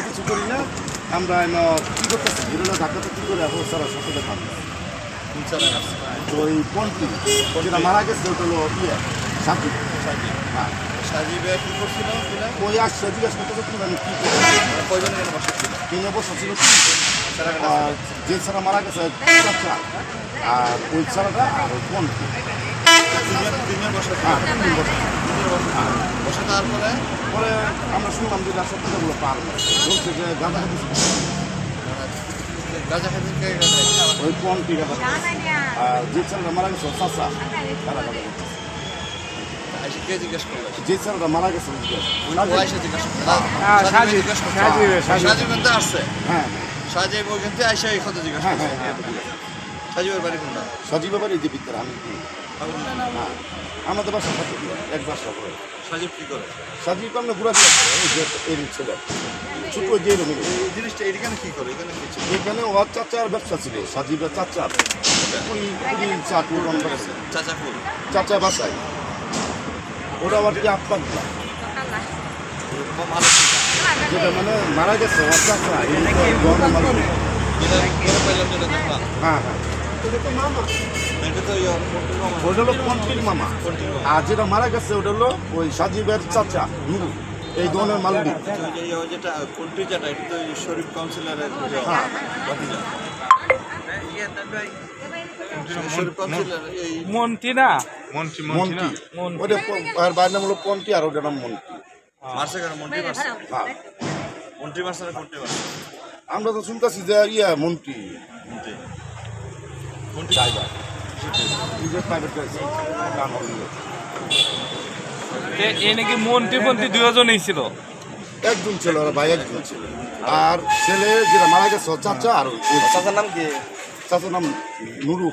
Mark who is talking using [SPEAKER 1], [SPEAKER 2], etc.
[SPEAKER 1] কিছু করি না আমরা কি করতেছি ঢাকাতে কি করে সারা সাথে থাকবো ওই পন্টি যেটা মারা গেছে ওটা হলো ইয়ে সাকিব হ্যাঁ সাজিবে কি করছিল ওই আসছে জিজ্ঞেস করতেছে তুমি আমি কি কয়জনের বসা ছিল 3 বছর ছিল যে ছাড়া মারা গেছে আর ওই ছাড়াটা আর ওই পন্টি বসে তারপরে পরে আমরা শুনলাম যে সত্যগুলো পার বলছে যে গাঁজা খেতে ওই পন্টি গাঁজা আর যে ছেলেটা মারা গেছে চাষা তারা গাঁজা যে ছেলেটা মারা গেছে সজীবের বাড়ি যে বিদ্যার আমি আমাদের বাসা থাকে এক বাসা করে সাজিব কি করে সাজিব আমরা ঘুরাতে এই ছেলে ছোট যে জিনিসটা এখানে কি করে এখানে ওর চাচার ব্যবসা ছিল সাজিবের চাচার চাচা বাসায় ওরা আবার কি আত্মা যেটা মানে মারা গেছে ওর চাচা হ্যাঁ হ্যাঁ ওটা হলো পন্টির মামা আর যেটা মারা গেছে ওটা হলো ওই সাজিবের চাচা নুরু এই ধরনের মালবি
[SPEAKER 2] যেটা পন্টি যেটা এটা তো শরীফ কাউন্সিলরের
[SPEAKER 3] মন্টি না
[SPEAKER 1] মন্টি ওটা আর বাইরের নাম হলো পন্টি আর ওটার নাম মন্টি
[SPEAKER 2] মারছে কেন মন্টি মারছে
[SPEAKER 1] হ্যাঁ
[SPEAKER 2] মন্টি মারছে না পন্টি মারছে
[SPEAKER 1] আমরা তো শুনতেছি যে ইয়া মন্টি
[SPEAKER 3] এ নাকি মন্টি পন্টি দুজনেই ছিল
[SPEAKER 1] একজন ছিল ওরা ভাই একজন ছিল আর ছেলে যেটা মারা গেছে চাচা আর চাচার নাম কি চাচার নাম নুরু